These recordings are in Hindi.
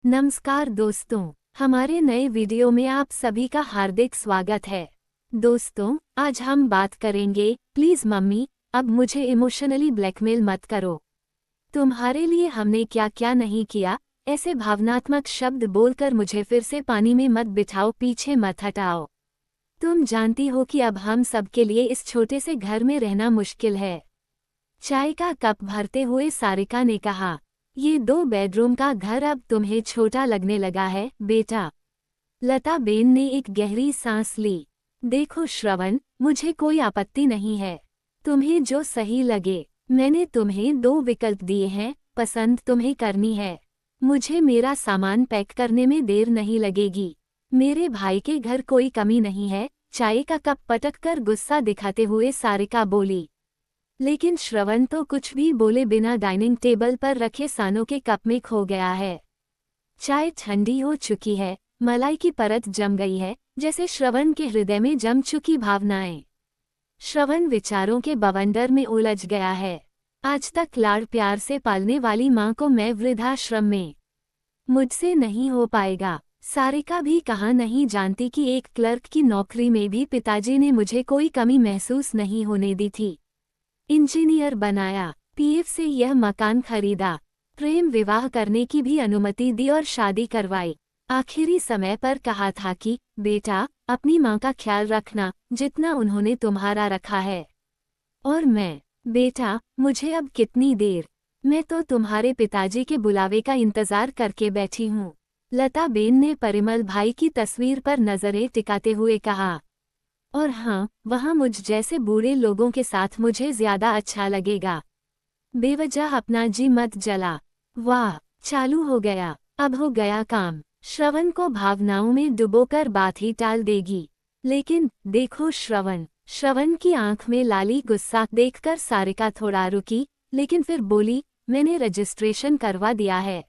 नमस्कार दोस्तों, हमारे नए वीडियो में आप सभी का हार्दिक स्वागत है। दोस्तों, आज हम बात करेंगे प्लीज मम्मी अब मुझे इमोशनली ब्लैकमेल मत करो। तुम्हारे लिए हमने क्या क्या नहीं किया, ऐसे भावनात्मक शब्द बोलकर मुझे फिर से पानी में मत बिठाओ, पीछे मत हटाओ। तुम जानती हो कि अब हम सबके लिए इस छोटे से घर में रहना मुश्किल है। चाय का कप भरते हुए सारिका ने कहा, ये 2 बेडरूम का घर अब तुम्हें छोटा लगने लगा है बेटा। लता बेन ने एक गहरी सांस ली। देखो श्रवण, मुझे कोई आपत्ति नहीं है, तुम्हें जो सही लगे। मैंने तुम्हें 2 विकल्प दिए हैं, पसंद तुम्हें करनी है। मुझे मेरा सामान पैक करने में देर नहीं लगेगी। मेरे भाई के घर कोई कमी नहीं है। चाय का कप पटक कर गुस्सा दिखाते हुए सारिका बोली। लेकिन श्रवण तो कुछ भी बोले बिना डाइनिंग टेबल पर रखे सानों के कप में खो गया है। चाय ठंडी हो चुकी है, मलाई की परत जम गई है, जैसे श्रवण के हृदय में जम चुकी भावनाएं। श्रवण विचारों के बवंडर में उलझ गया है। आज तक लाड़ प्यार से पालने वाली माँ को मैं वृद्धाश्रम में, मुझसे नहीं हो पाएगा। सारिका भी कहाँ नहीं जानती कि एक क्लर्क की नौकरी में भी पिताजी ने मुझे कोई कमी महसूस नहीं होने दी थी। इंजीनियर बनाया, पीएफ से यह मकान खरीदा, प्रेम विवाह करने की भी अनुमति दी और शादी करवाई। आखिरी समय पर कहा था कि बेटा अपनी माँ का ख्याल रखना जितना उन्होंने तुम्हारा रखा है। और मैं, बेटा मुझे अब कितनी देर, मैं तो तुम्हारे पिताजी के बुलावे का इंतजार करके बैठी हूँ। लता बेन ने परिमल भाई की तस्वीर पर नजरें टिकाते हुए कहा। और हाँ, वहाँ मुझ जैसे बूढ़े लोगों के साथ मुझे ज्यादा अच्छा लगेगा। बेवजह अपना जी मत जला। वाह, चालू हो गया, अब हो गया काम। श्रवण को भावनाओं में डुबोकर बात ही टाल देगी। लेकिन देखो श्रवण की आंख में लाली गुस्सा देखकर सारिका थोड़ा रुकी, लेकिन फिर बोली, मैंने रजिस्ट्रेशन करवा दिया है,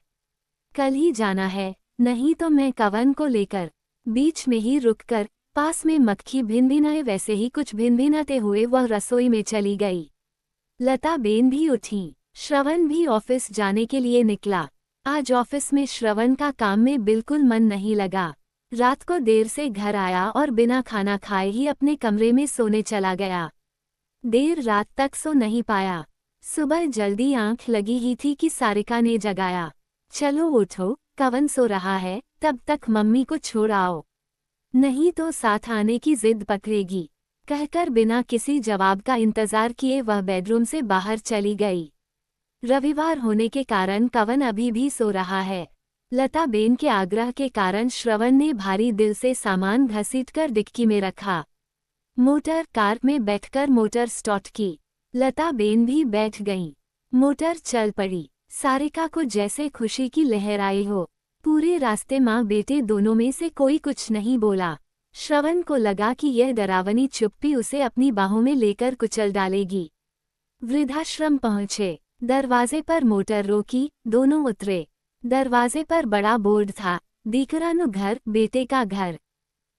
कल ही जाना है, नहीं तो मैं कवन को लेकर। बीच में ही रुककर पास में मक्खी भिनभिनाए वैसे ही कुछ भिनभिनाते हुए वह रसोई में चली गई। लता बेन भी उठी। श्रवण भी ऑफिस जाने के लिए निकला। आज ऑफिस में श्रवण का काम में बिल्कुल मन नहीं लगा। रात को देर से घर आया और बिना खाना खाए ही अपने कमरे में सोने चला गया। देर रात तक सो नहीं पाया। सुबह जल्दी आंख लगी ही थी कि सारिका ने जगाया। चलो उठो, कवन सो रहा है, तब तक मम्मी को छोड़ आओ, नहीं तो साथ आने की जिद पकड़ेगी, कहकर बिना किसी जवाब का इंतजार किए वह बेडरूम से बाहर चली गई। रविवार होने के कारण कवन अभी भी सो रहा है। लता बेन के आग्रह के कारण श्रवण ने भारी दिल से सामान घसीटकर डिक्की में रखा। मोटर कार में बैठकर मोटर स्टार्ट की। लता बेन भी बैठ गईं। मोटर चल पड़ी। सारिका को जैसे खुशी की लहर आई हो। पूरे रास्ते माँ बेटे दोनों में से कोई कुछ नहीं बोला। श्रवण को लगा कि यह डरावनी चुप्पी उसे अपनी बाहों में लेकर कुचल डालेगी। वृद्धाश्रम पहुँचे। दरवाजे पर मोटर रोकी, दोनों उतरे। दरवाजे पर बड़ा बोर्ड था, दीकरानु घर, बेटे का घर।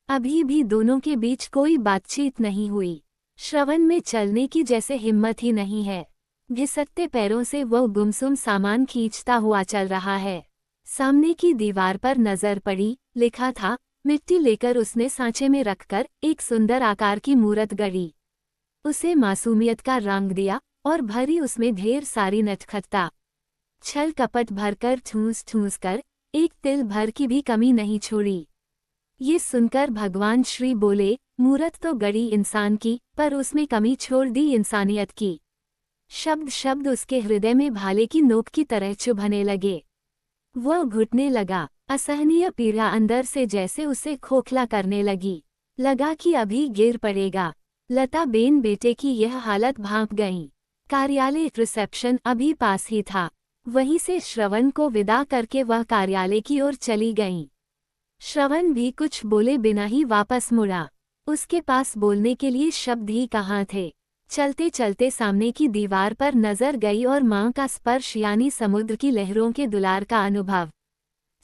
अभी भी दोनों के बीच कोई बातचीत नहीं हुई। श्रवण में चलने की जैसे हिम्मत ही नहीं है। घिसकते पैरों से वह गुमसुम सामान खींचता हुआ चल रहा है। सामने की दीवार पर नजर पड़ी, लिखा था। मिट्टी लेकर उसने सांचे में रखकर एक सुंदर आकार की मूर्त गढ़ी। उसे मासूमियत का रंग दिया और भरी उसमें ढेर सारी नटखटता। छल कपट भरकर ठूस ठूस कर एक तिल भर की भी कमी नहीं छोड़ी। ये सुनकर भगवान श्री बोले, मूर्त तो गढ़ी इंसान की, पर उसमें कमी छोड़ दी इंसानियत की। शब्द शब्द उसके हृदय में भाले की नोक की तरह चुभने लगे। वह घुटने लगा। असहनीय पीड़ा अंदर से जैसे उसे खोखला करने लगी। लगा कि अभी गिर पड़ेगा। लता बेन बेटे की यह हालत भांप गईं। कार्यालय रिसेप्शन अभी पास ही था। वहीं से श्रवण को विदा करके वह कार्यालय की ओर चली गईं। श्रवण भी कुछ बोले बिना ही वापस मुड़ा। उसके पास बोलने के लिए शब्द ही कहाँ थे। चलते चलते सामने की दीवार पर नजर गई और माँ का स्पर्श यानी समुद्र की लहरों के दुलार का अनुभव।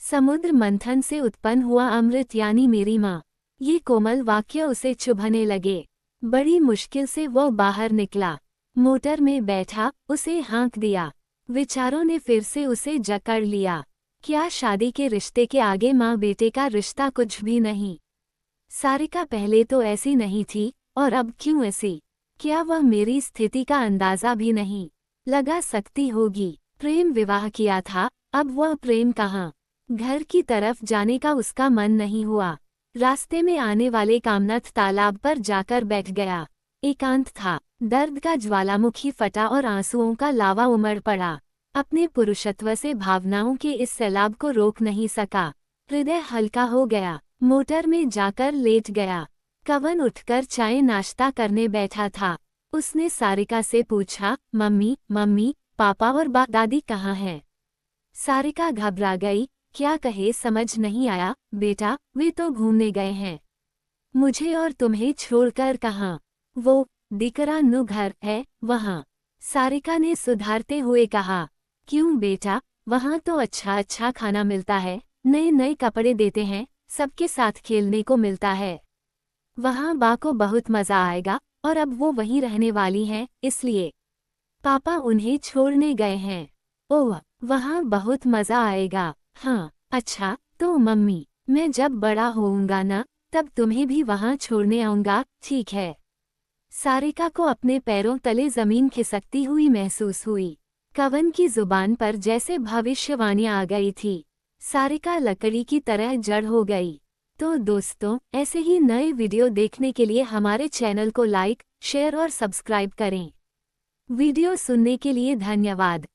समुद्र मंथन से उत्पन्न हुआ अमृत यानी मेरी माँ। ये कोमल वाक्य उसे चुभने लगे। बड़ी मुश्किल से वो बाहर निकला। मोटर में बैठा, उसे हाँक दिया। विचारों ने फिर से उसे जकड़ लिया। क्या शादी के रिश्ते के आगे माँ बेटे का रिश्ता कुछ भी नहीं? सारिका पहले तो ऐसी नहीं थी, और अब क्यों ऐसी? क्या वह मेरी स्थिति का अंदाजा भी नहीं लगा सकती होगी? प्रेम विवाह किया था, अब वह प्रेम कहाँ? घर की तरफ जाने का उसका मन नहीं हुआ। रास्ते में आने वाले कामनाथ तालाब पर जाकर बैठ गया। एकांत था, दर्द का ज्वालामुखी फटा और आंसुओं का लावा उमड़ पड़ा। अपने पुरुषत्व से भावनाओं के इस सैलाब को रोक नहीं सका। हृदय हल्का हो गया। मोटर में जाकर लेट गया। कवन उठकर चाय नाश्ता करने बैठा था। उसने सारिका से पूछा, मम्मी मम्मी पापा और दादी कहाँ हैं? सारिका घबरा गई। क्या कहे समझ नहीं आया। बेटा, वे तो घूमने गए हैं। मुझे और तुम्हें छोड़कर कहाँ? वो दिकरा नु घर है वहाँ। सारिका ने सुधारते हुए कहा। क्यों बेटा, वहाँ तो अच्छा अच्छा खाना मिलता है, नए नए कपड़े देते हैं, सबके साथ खेलने को मिलता है। वहाँ बा को बहुत मज़ा आएगा, और अब वो वहीं रहने वाली हैं, इसलिए पापा उन्हें छोड़ने गए हैं। ओह, वहाँ बहुत मज़ा आएगा। हाँ, अच्छा, तो मम्मी, मैं जब बड़ा होऊंगा ना, तब तुम्हें भी वहाँ छोड़ने आऊँगा, ठीक है? सारिका को अपने पैरों तले जमीन खिसकती हुई महसूस हुई। कवन की जुबान पर जैसे भविष्यवाणियां आ गई थी। सारिका लकड़ी की तरह जड़ हो गई। तो दोस्तों, ऐसे ही नए वीडियो देखने के लिए हमारे चैनल को लाइक, शेयर और सब्सक्राइब करें। वीडियो सुनने के लिए धन्यवाद।